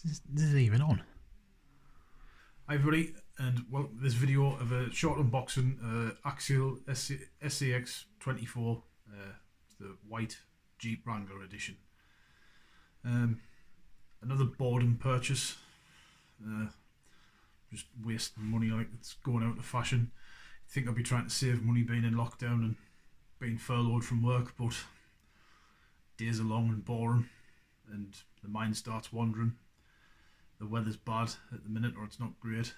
Is this even on? Hi everybody, and welcome to this video of a short unboxing Axial scx-24. It's the white Jeep Wrangler edition. Another boredom purchase. Just wasting money like it's going out of fashion. I think I'd be trying to save money being in lockdown and being furloughed from work, but days are long and boring and the mind starts wandering. The weather's bad at the minute, or it's not great.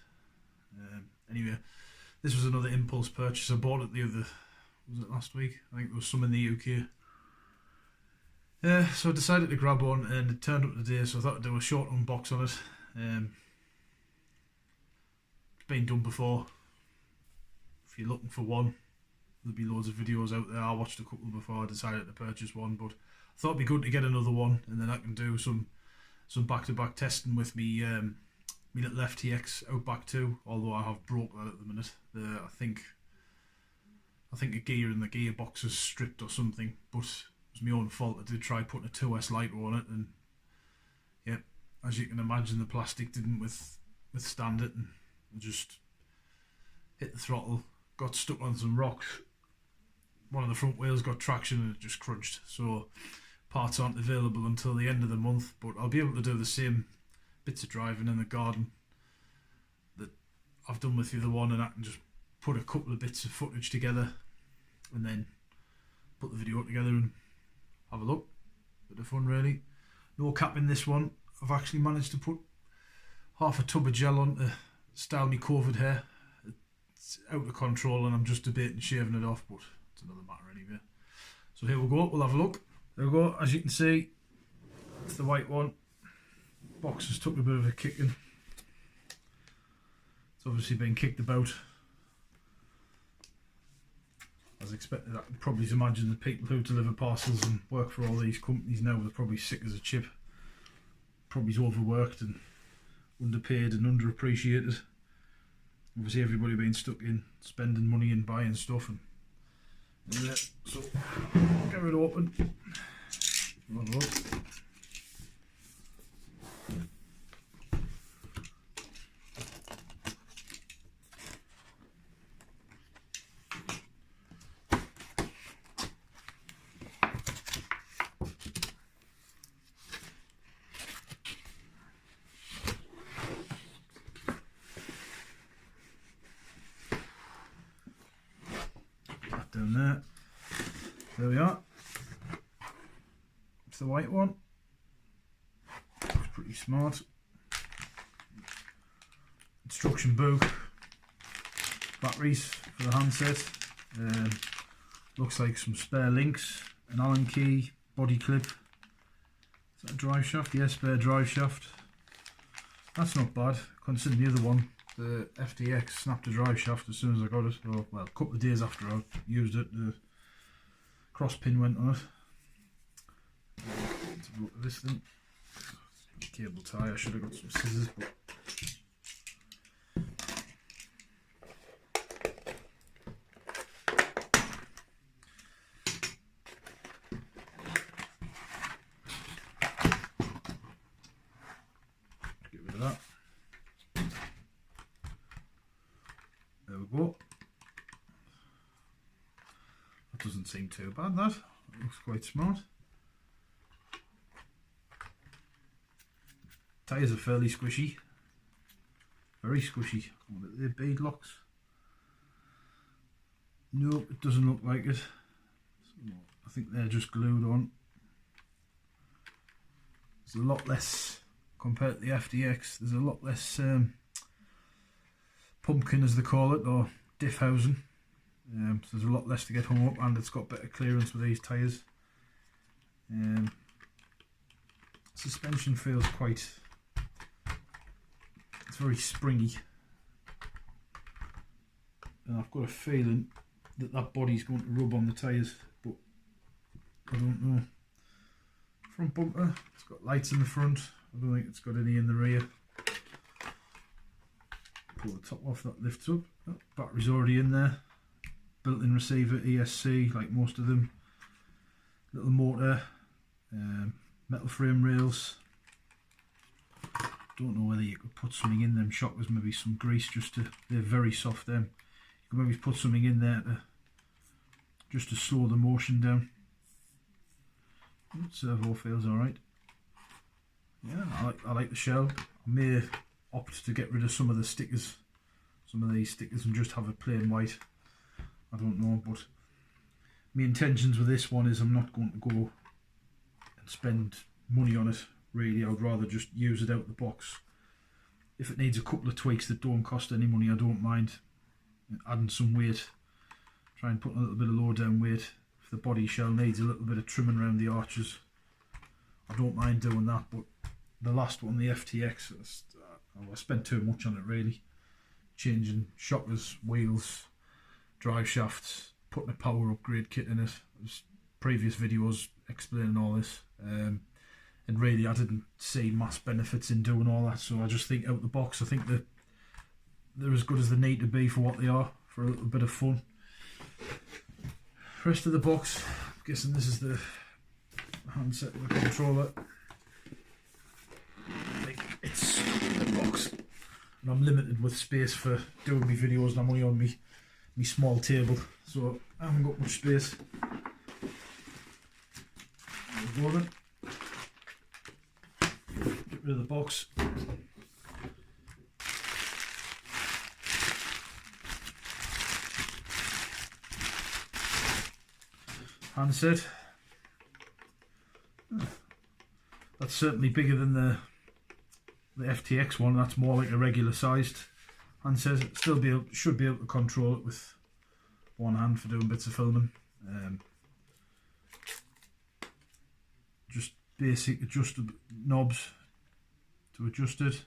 Anyway, this was another impulse purchase. I bought it was it last week? I think there was some in the UK. So I decided to grab one and it turned up today, so I thought I'd do a short unbox on it. It's been done before. If you're looking for one, there'll be loads of videos out there. I watched a couple before I decided to purchase one, but I thought it'd be good to get another one, and then I can do some back-to-back testing with me little FTX Outback 2, although I have broke that at the minute. I think a gear in the gearbox is stripped or something, but it was my own fault. I did try putting a 2S Litro on it, and yeah, as you can imagine, the plastic didn't withstand it, and I just hit the throttle, got stuck on some rocks. One of the front wheels got traction and it just crunched, so parts aren't available until the end of the month, but I'll be able to do the same bits of driving in the garden that I've done with the other one, and I can just put a couple of bits of footage together and then put the video together and have a look. Bit of fun really. No cap in this one. I've actually managed to put half a tub of gel on to style me COVID hair. It's out of control and I'm just debating shaving it off, but it's another matter anyway. So here we go, we'll have a look. There we go, as you can see, it's the white one. Box has took a bit of a kicking. It's obviously been kicked about. As expected, I can probably imagine the people who deliver parcels and work for all these companies now, they're probably sick as a chip. Probably overworked and underpaid and underappreciated. Obviously everybody being stuck in spending money and buying stuff, and yeah, so get it open. Have a look. That down there. There we are. It's the white one. Looks pretty smart. Instruction book. Batteries for the handset. Looks like some spare links. An Allen key. Body clip. Is that a drive shaft? Yes, spare drive shaft. That's not bad considering the other one, the FTX, snapped a drive shaft as soon as I got it. Or, well, a couple of days after I used it, the cross pin went on it. Let's have a look at this thing. Cable tie. I should have got some scissors, but get rid of that. There we go. That doesn't seem too bad, that. It looks quite smart. Tyres are fairly squishy. Very squishy. They're bead locks. No, it doesn't look like it. So I think they're just glued on. There's a lot less, compared to the FTX, there's a lot less pumpkin, as they call it, or diff housing. So there's a lot less to get hung up, and it's got better clearance with these tyres. Suspension feels quite, it's very springy, and I've got a feeling that that body's going to rub on the tyres, but I don't know. Front bumper, it's got lights in the front. I don't think it's got any in the rear. Pull the top off, that lifts up. Oh, battery's already in there. Built-in receiver, ESC, like most of them. Little motor, metal frame rails. don't know whether you could put something in them shockers, maybe some grease just to, they're very soft them. You could maybe put something in there to just to slow the motion down. Servo feels alright. Yeah, I like the shell. I may opt to get rid of some of the stickers, some of these stickers, and just have a plain white. I don't know, but my intentions with this one is I'm not going to go and spend money on it really. I'd rather just use it out the box. If it needs a couple of tweaks that don't cost any money, I don't mind adding some weight. Try and put a little bit of low down weight. If the body shell needs a little bit of trimming around the arches, I don't mind doing that. But the last one, the FTX, I spent too much on it really. Changing shockers, wheels, drive shafts, putting a power upgrade kit in it. There's previous videos explaining all this, and really I didn't see mass benefits in doing all that, so I just think out the box I think that they're as good as they need to be for what they are, for a little bit of fun. Rest of the box, I'm guessing this is the handset with the controller. It's the box, and I'm limited with space for doing my videos, and I'm only on my small table, so I haven't got much space. Get rid of the box. Handset. That's certainly bigger than the FTX one. That's more like a regular sized handset. Should be able to control it with one hand for doing bits of filming. Just basic adjustable knobs to adjust it.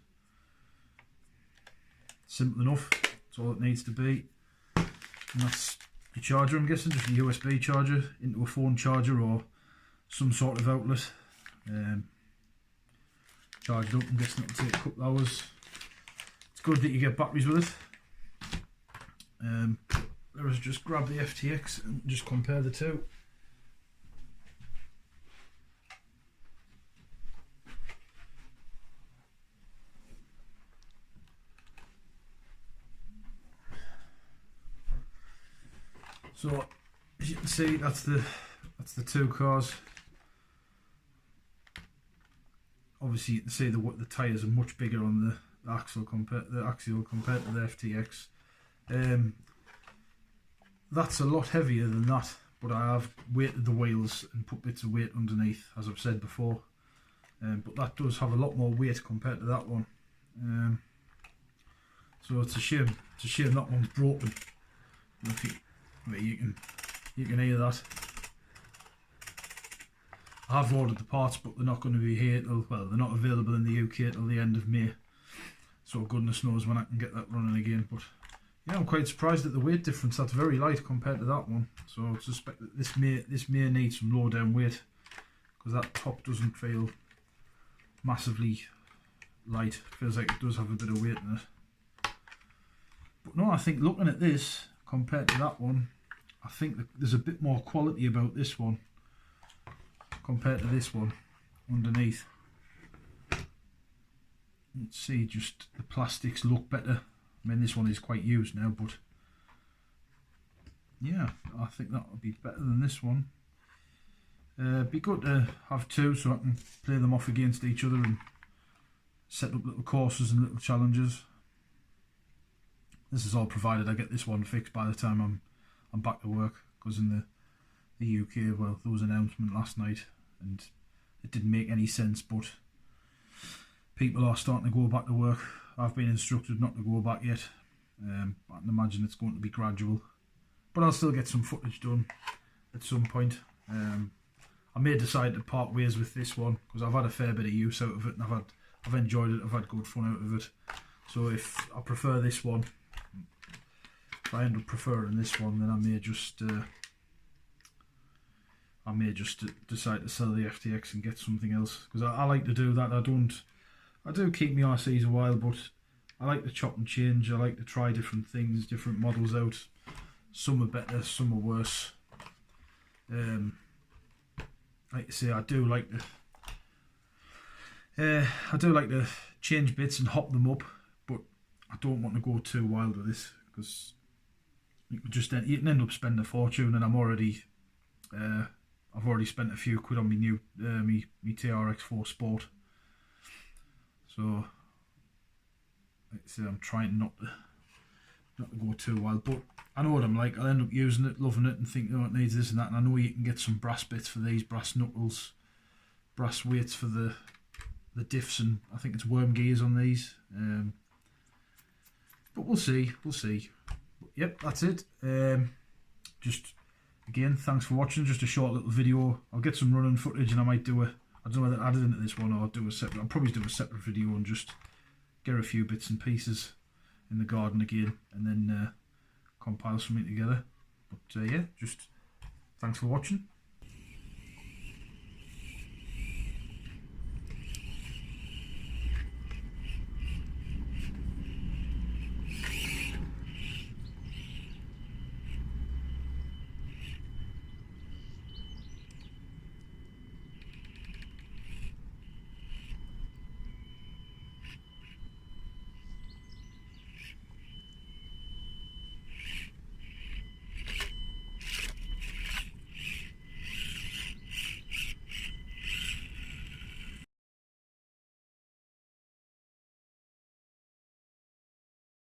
Simple enough. That's all it needs to be. And that's the charger, I'm guessing, just a USB charger into a phone charger or some sort of outlet. Charged up, I'm guessing it'll take a couple of hours. It's good that you get batteries with it. Let us just grab the FTX and just compare the two. So as you can see, that's the two cars. Obviously you can see the tyres are much bigger on the Axial compared to the FTX. That's a lot heavier than that, but I have weighted the wheels and put bits of weight underneath, as I've said before. But that does have a lot more weight compared to that one. So it's a shame. It's a shame that one's broken. You can hear that. I have ordered the parts, but they're not going to be here till, well, they're not available in the UK till the end of May. So goodness knows when I can get that running again. But yeah, I'm quite surprised at the weight difference. That's very light compared to that one. So I suspect that this may need some low down weight, because that top doesn't feel massively light. It feels like it does have a bit of weight in it. But no, I think looking at this compared to that one, I think that there's a bit more quality about this one compared to this one underneath. Let's see, just the plastics look better. I mean, this one is quite used now, but yeah, I think that would be better than this one. Be good to have two so I can play them off against each other and set up little courses and little challenges. This is all provided I get this one fixed by the time I'm back to work, because in the UK, well, there was an announcement last night and it didn't make any sense, but people are starting to go back to work. I've been instructed not to go back yet. I can imagine it's going to be gradual, but I'll still get some footage done at some point. I may decide to part ways with this one because I've had a fair bit of use out of it, and I've enjoyed it. I've had good fun out of it. So if I prefer this one, if I end up preferring this one, then I may just decide to sell the FTX and get something else, because I like to do that. I do keep my RCs a while, but I like to chop and change. I like to try different things, different models out. Some are better, some are worse. Like I say, I do like to, I do like to change bits and hop them up, but I don't want to go too wild with this because you can end up spending a fortune, and I've already spent a few quid on my new me TRX4 Sport. So like I say, I'm trying not to go too wild, but I know what I'm like. I'll end up using it, loving it, and thinking, oh, it needs this and that. And I know you can get some brass bits for these, brass knuckles, brass weights for the diffs, and I think it's worm gears on these. But we'll see. But yep, that's it. Just again, thanks for watching. Just a short little video. I'll get some running footage, and I might do I don't know whether to add it into this one or do a separate. I'll probably do a separate video and just get a few bits and pieces in the garden again, and then compile something together. But yeah, just thanks for watching.